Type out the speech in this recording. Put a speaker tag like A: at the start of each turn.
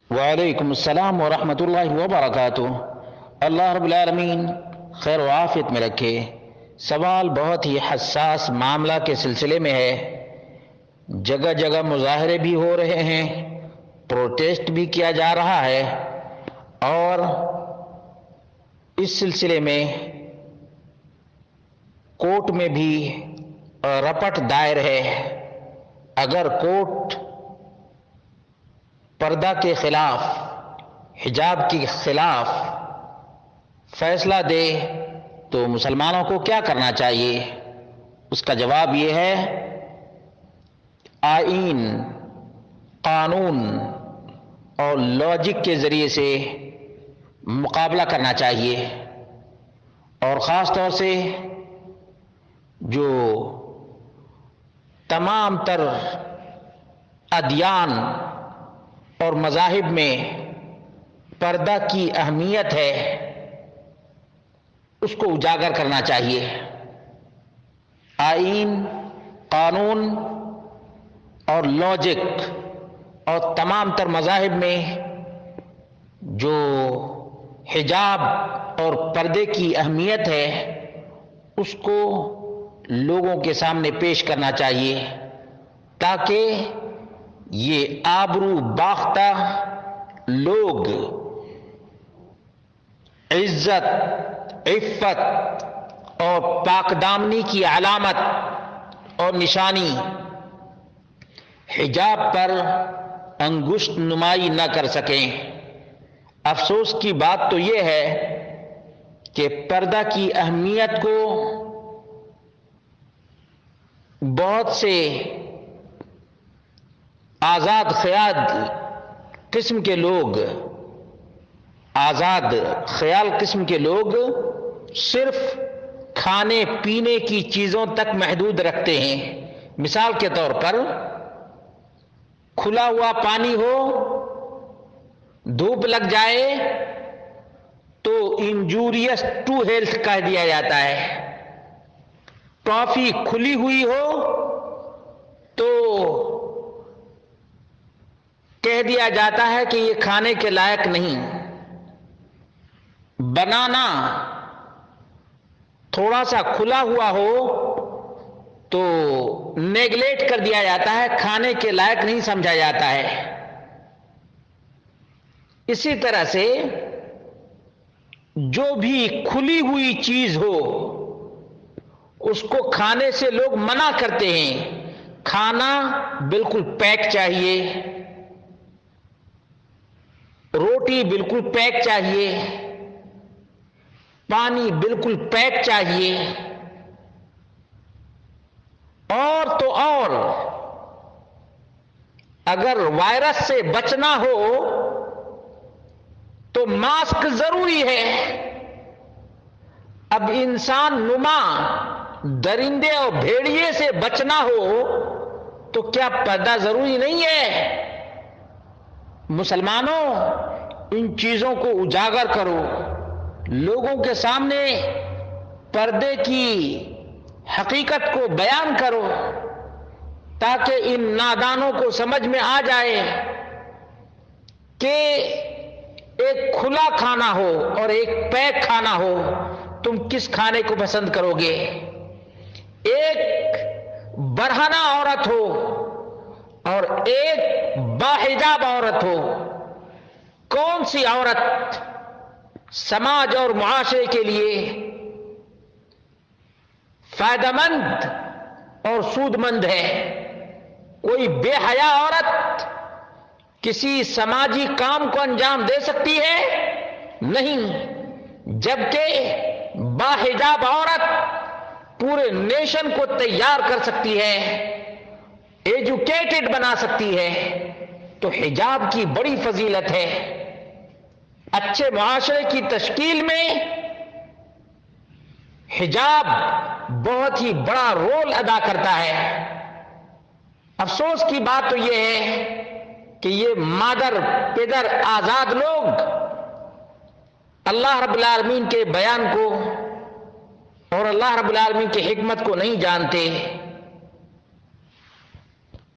A: وعلیکم السلام ورحمۃ اللہ وبرکاتہ۔ اللہ رب العالمین خیر و عافیت میں رکھے۔ سوال بہت ہی حساس معاملہ کے سلسلے میں ہے۔ جگہ جگہ مظاہرے بھی ہو رہے ہیں، پروٹیسٹ بھی کیا جا رہا ہے، اور اس سلسلے میں کورٹ میں بھی رپٹ دائر ہے۔ اگر کورٹ پردہ کے خلاف، حجاب کے خلاف فیصلہ دے تو مسلمانوں کو کیا کرنا چاہیے؟ اس کا جواب یہ ہے، آئین، قانون اور لاجک کے ذریعے سے مقابلہ کرنا چاہیے، اور خاص طور سے جو تمام تر ادیان اور مذاہب میں پردہ کی اہمیت ہے، اس کو اجاگر کرنا چاہیے۔ آئین، قانون اور لاجک اور تمام تر مذاہب میں جو حجاب اور پردے کی اہمیت ہے، اس کو لوگوں کے سامنے پیش کرنا چاہیے، تاکہ یہ آبرو باختہ لوگ عزت، عفت اور پاک دامنی کی علامت اور نشانی حجاب پر انگشت نمائی نہ کر سکیں۔ افسوس کی بات تو یہ ہے کہ پردہ کی اہمیت کو بہت سے آزاد خیال قسم کے لوگ صرف کھانے پینے کی چیزوں تک محدود رکھتے ہیں۔ مثال کے طور پر کھلا ہوا پانی ہو، دھوپ لگ جائے تو انجوریس ٹو ہیلتھ کہہ دیا جاتا ہے۔ ٹافی کھلی ہوئی ہو تو کہہ دیا جاتا ہے کہ یہ کھانے کے لائق نہیں۔ بنانا تھوڑا سا کھلا ہوا ہو تو نیگلیکٹ کر دیا جاتا ہے، کھانے کے لائق نہیں سمجھا جاتا ہے۔ اسی طرح سے جو بھی کھلی ہوئی چیز ہو، اس کو کھانے سے لوگ منع کرتے ہیں۔ کھانا بالکل پیک چاہیے، روٹی بالکل پیک چاہیے، پانی بالکل پیک چاہیے، اور تو اور اگر وائرس سے بچنا ہو تو ماسک ضروری ہے۔ اب انسان نما درندے اور بھیڑیے سے بچنا ہو تو کیا پردہ ضروری نہیں ہے؟ مسلمانوں، ان چیزوں کو اجاگر کرو، لوگوں کے سامنے پردے کی حقیقت کو بیان کرو، تاکہ ان نادانوں کو سمجھ میں آ جائے کہ ایک کھلا کھانا ہو اور ایک پیک کھانا ہو، تم کس کھانے کو پسند کرو گے؟ ایک برہنہ عورت ہو اور ایک باحجاب عورت ہو، کون سی عورت سماج اور معاشرے کے لیے فائدہ مند اور سود مند ہے؟ کوئی بے حیا عورت کسی سماجی کام کو انجام دے سکتی ہے؟ نہیں، جبکہ باحجاب عورت پورے نیشن کو تیار کر سکتی ہے، ایجوکیٹڈ بنا سکتی ہے۔ تو حجاب کی بڑی فضیلت ہے۔ اچھے معاشرے کی تشکیل میں حجاب بہت ہی بڑا رول ادا کرتا ہے۔ افسوس کی بات تو یہ ہے کہ یہ مادر پدر آزاد لوگ اللہ رب العالمین کے بیان کو اور اللہ رب العالمین کی حکمت کو نہیں جانتے۔